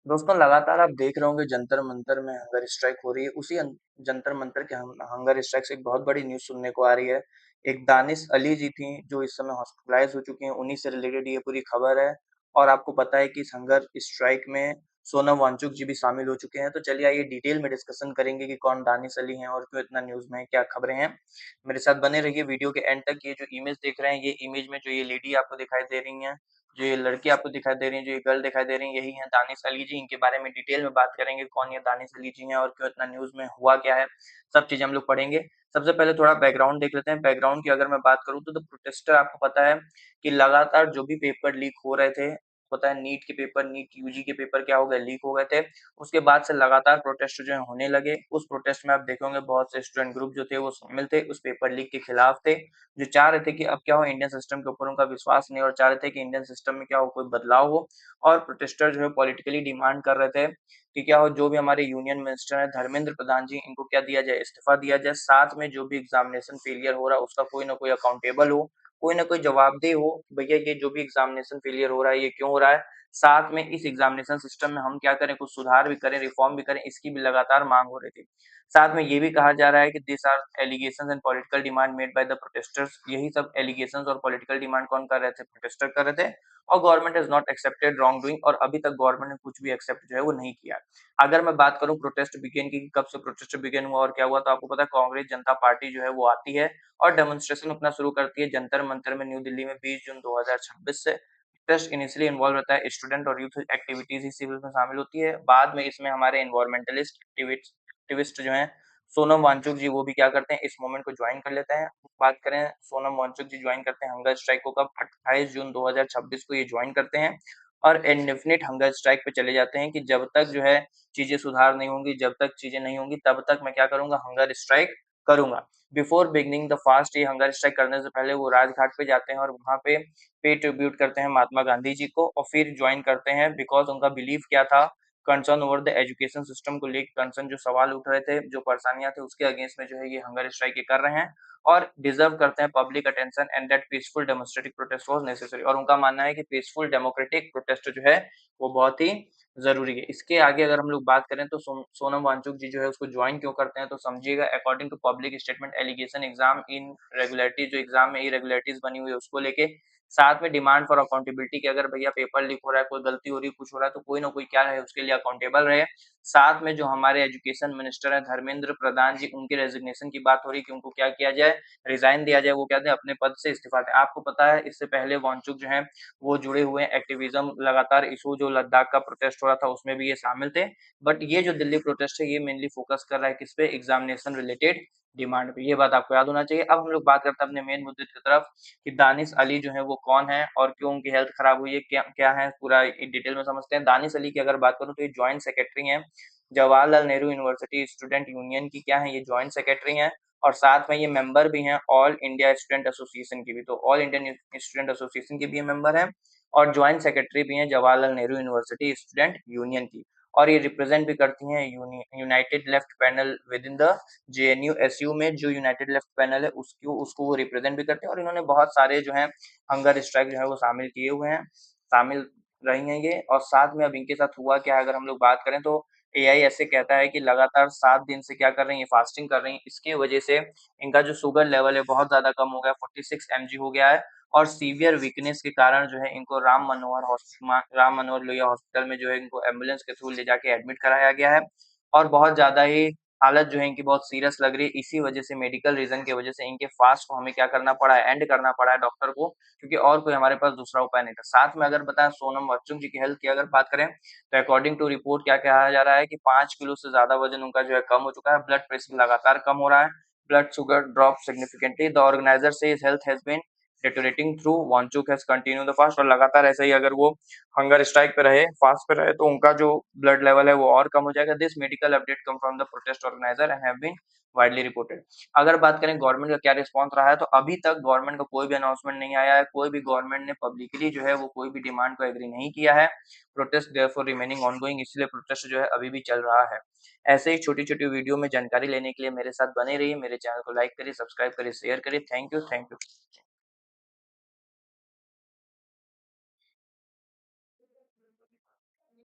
दोस्तों लगातार आप देख रहे होंगे जंतर मंतर में हंगर स्ट्राइक हो रही है। उसी जंतर मंतर के हंगर स्ट्राइक से एक बहुत बड़ी न्यूज सुनने को आ रही है। एक दानिश अली जी थी जो इस समय हॉस्पिटलाइज हो चुकी हैं, उन्हीं से रिलेटेड ये पूरी खबर है। और आपको पता है कि इस हंगर स्ट्राइक में सोनम वांगचुक जी भी शामिल हो चुके हैं। तो चलिए आइए डिटेल में डिस्कशन करेंगे कि कौन दानिश अली हैं और क्यों इतना न्यूज में है, क्या खबरें हैं। मेरे साथ बने रहिए वीडियो के एंड तक। ये जो इमेज देख रहे हैं, ये इमेज में जो ये लेडी आपको दिखाई दे रही है, जो ये लड़की आपको दिखाई दे रही है, जो ये गर्ल दिखाई दे रही है, यही है दानिश अली जी। इनके बारे में डिटेल में बात करेंगे, कौन ये दानिश अली जी हैं और क्यों इतना न्यूज में हुआ क्या है, सब चीजें हम लोग पढ़ेंगे। सबसे पहले थोड़ा बैकग्राउंड देख लेते हैं। बैकग्राउंड की अगर मैं बात करूं तो प्रोटेस्टर आपको पता है कि लगातार जो भी पेपर लीक हो रहे थे, पता है नीट के पेपर, नीट यूजी के पेपर क्या हो गए, लीक हो गए थे। उसके बाद से लगातार प्रोटेस्ट जो है होने लगे। उस प्रोटेस्ट में आप देखोगे बहुत से स्टूडेंट ग्रुप जो थे वो शामिल थे, उस पेपर लीक के खिलाफ थे, जो चाह रहे थे कि अब क्या हो, इंडियन सिस्टम के ऊपर उनका विश्वास नहीं और चाह रहे थे कि इंडियन सिस्टम में क्या हो, कोई बदलाव हो। और प्रोटेस्टर जो है पॉलिटिकली डिमांड कर रहे थे कि क्या हो, जो भी हमारे यूनियन मिनिस्टर है धर्मेंद्र प्रधान जी, इनको क्या दिया जाए, इस्तीफा दिया जाए। साथ में जो भी एग्जामिनेशन फेलियर हो रहा है उसका कोई ना कोई अकाउंटेबल हो, कोई ना कोई जवाबदेह हो कि भैया ये जो भी एग्जामिनेशन फेलियर हो रहा है ये क्यों हो रहा है। साथ में इस एग्जामिनेशन सिस्टम में हम क्या करें, कुछ सुधार भी करें, रिफॉर्म भी करें, इसकी भी लगातार मांग हो रही थी। साथ में ये भी कहा जा रहा है कि this are allegations and political demand made by the protesters. यही सब एलिगेशंस और पॉलिटिकल डिमांड कौन कर रहे थे, प्रोटेस्टर कर रहे थे। और government has not accepted wrong doing, और अभी तक गवर्नमेंट ने कुछ भी एक्सेप्ट जो है वो नहीं किया। अगर मैं बात करूं प्रोटेस्ट बिगिन की, कब से प्रोटेस्ट बिगिन हुआ और क्या हुआ, तो आपको पता है कांग्रेस जनता पार्टी जो है वो आती है और डेमोन्स्ट्रेशन अपना शुरू करती है जंतर मंतर में न्यू दिल्ली में 20 जून 2026 से। प्रोटेस्ट इनिशियली इन्वॉल्व रहता है स्टूडेंट और यूथ एक्टिविटीज ही सिविल में शामिल होती है। बाद में इसमें हमारे एनवायरमेंटलिस्ट एक्टिविस्ट जो हैं सोनम वांगचुक जी, वो भी क्या करते हैं, इस मूवमेंट को ज्वाइन कर लेते हैं। बात करें सोनम वांगचुक जी ज्वाइन करते हैं हंगर स्ट्राइक को कब, 28 जून 2026 को ये ज्वाइन करते हैं और इंडेफिनिट हंगर स्ट्राइक पे चले जाते हैं कि जब तक जो है चीजें सुधार नहीं होंगी, जब तक चीजें नहीं होंगी तब तक मैं क्या करूंगा, हंगर स्ट्राइक करूंगा। बिफोर बिगनिंग द फास्ट, ये हंगर स्ट्राइक करने से पहले वो राजघाट पे जाते हैं और वहां पे ट्रिब्यूट करते हैं महात्मा गांधी जी को और फिर ज्वाइन करते हैं। बिकॉज उनका बिलीव क्या था, concern over the education system को लेकर कंसर्न, जो सवाल उठ रहे थे, जो परेशानियां थी, उसके अगेंस्ट में जो है ये हंगर स्ट्राइक कर रहे हैं और डिजर्व करते हैं public attention and that peaceful democratic protest was necessary. और उनका मानना है कि पीसफुल डेमोक्रेटिक प्रोटेस्ट जो है वो बहुत ही जरूरी है। इसके आगे अगर हम लोग बात करें तो सोनम वांगचुक जी जो है उसको ज्वाइन क्यों करते हैं, तो समझिएगा, according to public statement allegation exam irregularities, जो एग्जाम में इरेगुलरिटीज बनी हुई है उसको लेके, साथ में डिमांड फॉर अकाउंटेबिलिटी कि अगर भैया पेपर लीक हो रहा है, कोई गलती हो रही है, कुछ हो रहा है, तो कोई ना कोई क्या रहे उसके लिए अकाउंटेबल रहे। साथ में जो हमारे एजुकेशन मिनिस्टर है धर्मेंद्र प्रधान जी, उनके रेजिग्नेशन की बात हो रही है कि उनको क्या किया जाए, रिजाइन दिया जाए, वो क्या दें, अपने पद से इस्तीफा दें। आपको पता है इससे पहले वांगचुक जो है वो जुड़े हुए हैं एक्टिविज्म, लगातार इशू जो लद्दाख का प्रोटेस्ट हो रहा था उसमें भी ये शामिल थे। बट ये जो दिल्ली प्रोटेस्ट है ये मेनली फोकस कर रहा है किस पे, एग्जामिनेशन रिलेटेड डिमांड पे। ये बात आपको याद होना चाहिए। अब हम लोग बात करते हैं अपने मेन मुद्दे की तरफ कि दानिश अली जो है वो कौन है और क्यों उनकी हेल्थ खराब हुई है, क्या क्या है, पूरा डिटेल में समझते हैं। दानिश अली की अगर बात करूं तो ये ज्वाइंट सेक्रेटरी हैं Jawaharlal Nehru University Student Union की, क्या है ये ज्वाइंट सेक्रेटरी हैं। और साथ में ये मेंबर भी हैं ऑल इंडिया स्टूडेंट एसोसिएशन की भी, तो ऑल इंडियन स्टूडेंट एसोसिएशन की भी ये मेंबर हैं और ज्वाइंट सेक्रेटरी भी हैं Jawaharlal Nehru University Student Union की। और ये रिप्रेजेंट भी करती हैं united left panel within the JNU SU में, जो यूनाइटेड लेफ्ट पैनल है उसको वो रिप्रेजेंट भी करते हैं। और इन्होंने बहुत सारे जो है हंगर स्ट्राइक जो है वो शामिल किए हुए हैं, शामिल रही हैं ये। और साथ में अब इनके साथ हुआ क्या है, अगर हम लोग बात करें तो एआई ऐसे कहता है कि लगातार 7 दिन से क्या कर रही है, फास्टिंग कर रही है। इसकी वजह से इनका जो शुगर लेवल है बहुत ज्यादा कम हो गया, 46 mg हो गया है। और सीवियर वीकनेस के कारण जो है इनको राम मनोहर लोहिया हॉस्पिटल में जो है इनको एम्बुलेंस के थ्रू ले जाके एडमिट कराया गया है। और बहुत ज्यादा ही हालत जो है इनकी बहुत सीरियस लग रही है। इसी वजह से, मेडिकल रीजन की वजह से इनके फास्ट को हमें क्या करना पड़ा है, एंड करना पड़ा है डॉक्टर को, क्योंकि और कोई हमारे पास दूसरा उपाय नहीं था। साथ में अगर बताएं सोनम वांगचुक जी की हेल्थ की अगर बात करें तो अकॉर्डिंग टू रिपोर्ट क्या कहा जा रहा है कि 5 किलो से ज्यादा वजन उनका जो है कम हो चुका है, ब्लड प्रेशर लगातार कम हो रहा है, blood sugar drop significantly. The organiser से health has been deteriorating through Wangchuk has continued the fast। और लगातार ऐसे ही अगर वो हंगर स्ट्राइक पे रहे, फास्ट पे रहे, तो उनका जो ब्लड लेवल है वो और कम हो जाएगा। This medical update came from the protest organiser and have been widely reported. अगर बात करें गवर्नमेंट का क्या रिस्पॉन्स रहा है, तो अभी तक गवर्नमेंट का कोई भी अनाउंसमेंट नहीं आया है, कोई भी गवर्नमेंट ने पब्लिकली जो है वो कोई भी डिमांड को एग्री नहीं किया है। प्रोटेस्ट देयरफॉर रिमेनिंग ऑनगोइंग, इसलिए प्रोटेस्ट जो है अभी भी चल रहा है। ऐसे ही छोटी छोटी वीडियो में जानकारी लेने के लिए मेरे साथ बने रहिए, मेरे चैनल को लाइक करिए, सब्सक्राइब करिए, शेयर करिए। Thank you.